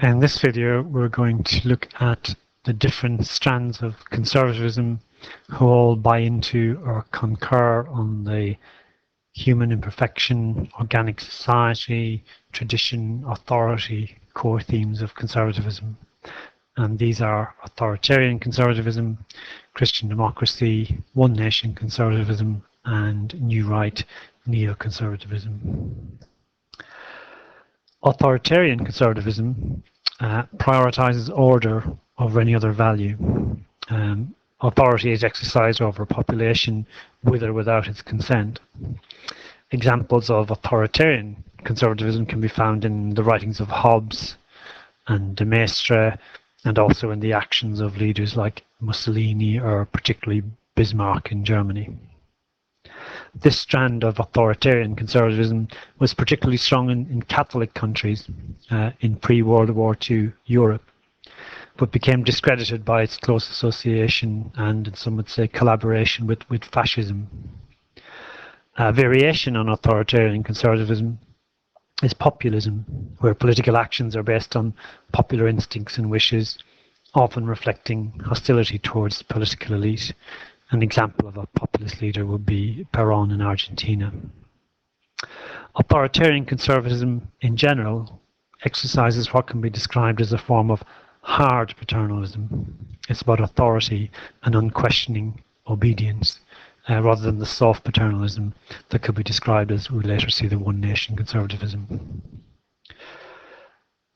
In this video, we're going to look at the different strands of conservatism who all buy into or concur on the human imperfection, organic society, tradition, authority, core themes of conservatism. And these are authoritarian conservatism, Christian democracy, one nation conservatism, and new right neoconservatism. Authoritarian conservatism prioritizes order over any other value. Authority is exercised over a population with or without its consent. Examples of authoritarian conservatism can be found in the writings of Hobbes and de Maistre, and also in the actions of leaders like Mussolini or particularly Bismarck in Germany. This strand of authoritarian conservatism was particularly strong in Catholic countries in pre-World War II Europe, but became discredited by its close association and, some would say, collaboration with fascism. A variation on authoritarian conservatism is populism, where political actions are based on popular instincts and wishes, often reflecting hostility towards the political elite. An example of a populist leader would be Perón in Argentina. Authoritarian conservatism in general exercises what can be described as a form of hard paternalism. It's about authority and unquestioning obedience, rather than the soft paternalism that could be described as we later see the one nation conservatism.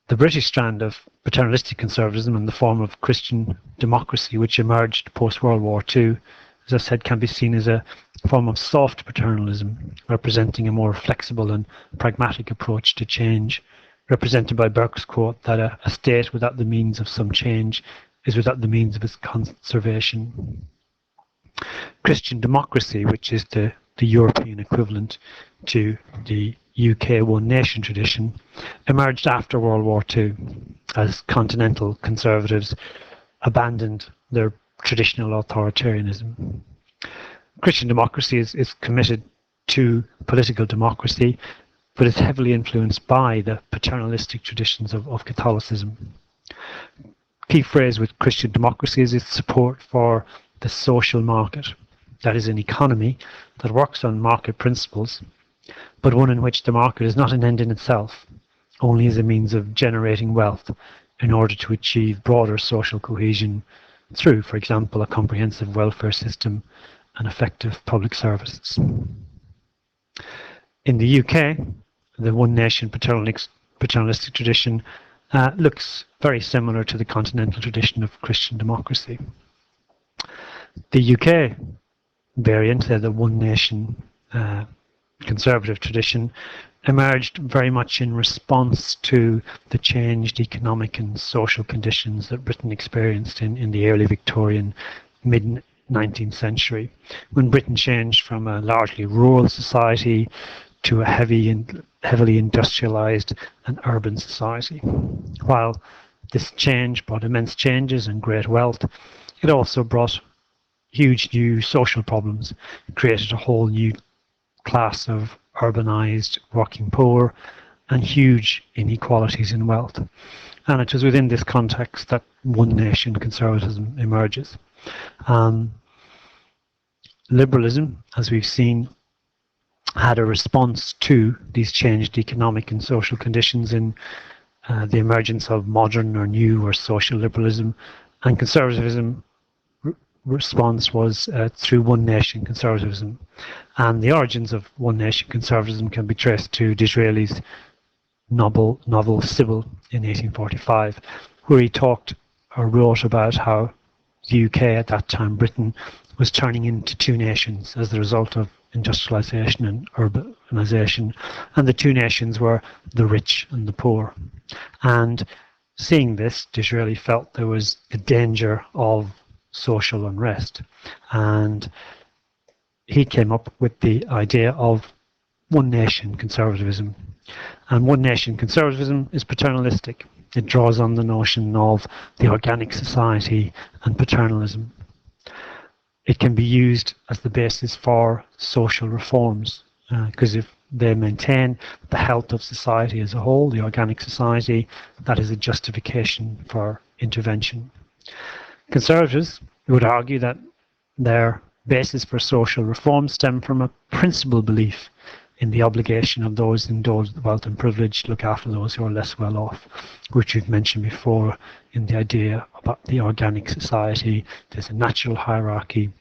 The British strand of paternalistic conservatism in the form of Christian democracy, which emerged post-World War II, as I said, can be seen as a form of soft paternalism, representing a more flexible and pragmatic approach to change, represented by Burke's quote that a state without the means of some change is without the means of its conservation. Christian democracy, which is the European equivalent to the UK one nation tradition, emerged after World War II as continental conservatives abandoned their traditional authoritarianism. Christian democracy is committed to political democracy, but is heavily influenced by the paternalistic traditions of Catholicism. Key phrase with Christian democracy is its support for the social market, that is, an economy that works on market principles, but one in which the market is not an end in itself, only as a means of generating wealth in order to achieve broader social cohesion through, for example, a comprehensive welfare system and effective public services. In the UK, the one nation paternalistic tradition looks very similar to the continental tradition of Christian democracy. The UK variant, the one nation conservative tradition, emerged very much in response to the changed economic and social conditions that Britain experienced in the early Victorian, mid-19th century, when Britain changed from a largely rural society to a heavily industrialized and urban society. While this change brought immense changes and great wealth, it also brought huge new social problems. It created a whole new class of urbanized working poor and huge inequalities in wealth. And it was within this context that one nation conservatism emerges. Liberalism, as we've seen, had a response to these changed economic and social conditions in the emergence of modern or new or social liberalism, and conservatism response was through one nation conservatism. And the origins of one nation conservatism can be traced to Disraeli's novel Sybil in 1845, where he talked or wrote about how the UK at that time, Britain, was turning into two nations as the result of industrialization and urbanization, and the two nations were the rich and the poor. And seeing this, Disraeli felt there was a danger of social unrest, and he came up with the idea of one nation conservatism. And one nation conservatism is paternalistic. It draws on the notion of the organic society and paternalism. It can be used as the basis for social reforms, because if They maintain the health of society as a whole, the organic society, that is a justification for intervention. Conservatives would argue that their basis for social reform stem from a principal belief in the obligation of those endowed with wealth and privilege to look after those who are less well off, which we've mentioned before in the idea about the organic society. There's a natural hierarchy,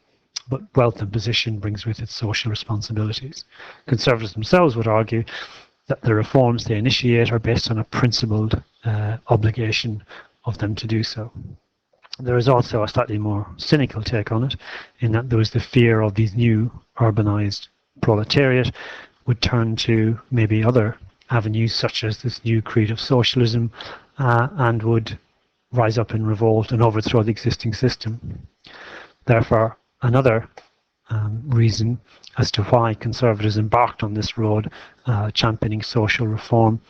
but wealth and position brings with it social responsibilities. Conservatives themselves would argue that the reforms they initiate are based on a principled obligation of them to do so. There is also a slightly more cynical take on it, in that there was the fear of these new urbanized proletariat would turn to maybe other avenues such as this new creed of socialism and would rise up in revolt and overthrow the existing system. Therefore, another reason as to why conservatives embarked on this road championing social reform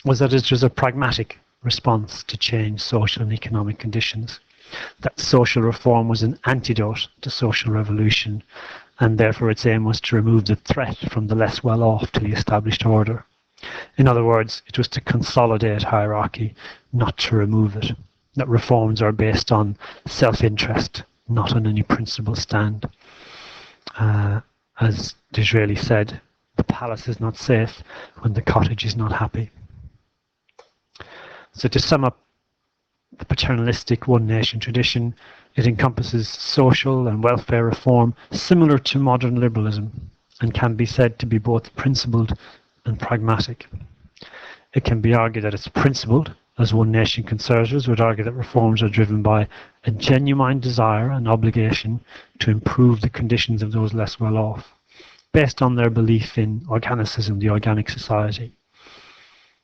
was that it was a pragmatic response to change social and economic conditions, that social reform was an antidote to social revolution, and therefore its aim was to remove the threat from the less well-off to the established order. In other words, it was to consolidate hierarchy, not to remove it. That reforms are based on self-interest, not on any principle stand. As Disraeli said, the palace is not safe when the cottage is not happy. So to sum up the paternalistic one-nation tradition, it encompasses social and welfare reform similar to modern liberalism and can be said to be both principled and pragmatic. It can be argued that it's principled, as one-nation conservatives would argue that reforms are driven by a genuine desire and obligation to improve the conditions of those less well off, based on their belief in organicism, the organic society.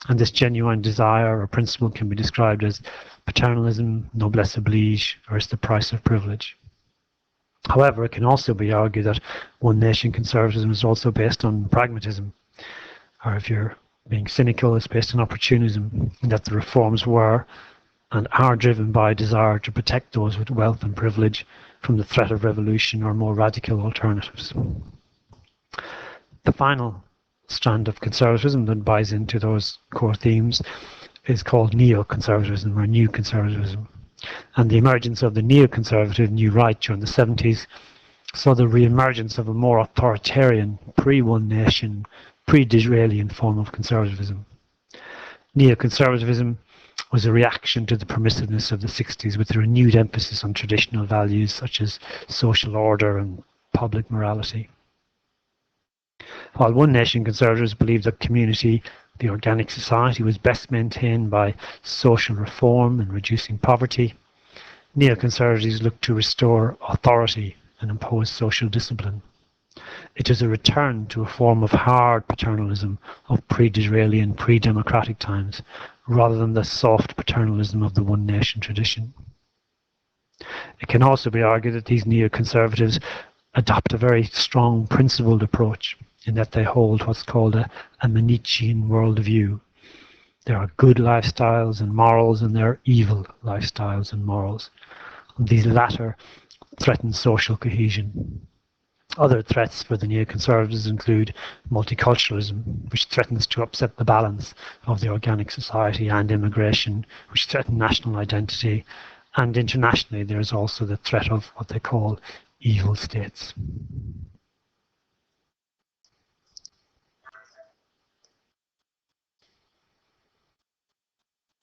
And this genuine desire or principle can be described as paternalism, noblesse oblige, or as the price of privilege. However, it can also be argued that one-nation conservatism is also based on pragmatism, or if you're being cynical, it's based on opportunism, in that the reforms were and are driven by a desire to protect those with wealth and privilege from the threat of revolution or more radical alternatives. The final strand of conservatism that buys into those core themes is called neoconservatism or new conservatism. And the emergence of the neoconservative new right during the 70s saw the re-emergence of a more authoritarian, pre-one nation, pre-Disraelian form of conservatism. Neoconservatism was a reaction to the permissiveness of the 60s with a renewed emphasis on traditional values such as social order and public morality. While one-nation conservatives believed that community, the organic society, was best maintained by social reform and reducing poverty, neoconservatives looked to restore authority and impose social discipline. It is a return to a form of hard paternalism of pre-Disraelian, pre-democratic times, rather than the soft paternalism of the one-nation tradition. It can also be argued that these neoconservatives adopt a very strong principled approach, in that they hold what's called a Manichean worldview. There are good lifestyles and morals, and there are evil lifestyles and morals. And these latter threaten social cohesion. Other threats for the neoconservatives include multiculturalism, which threatens to upset the balance of the organic society, and immigration, which threaten national identity. And internationally, there is also the threat of what they call evil states.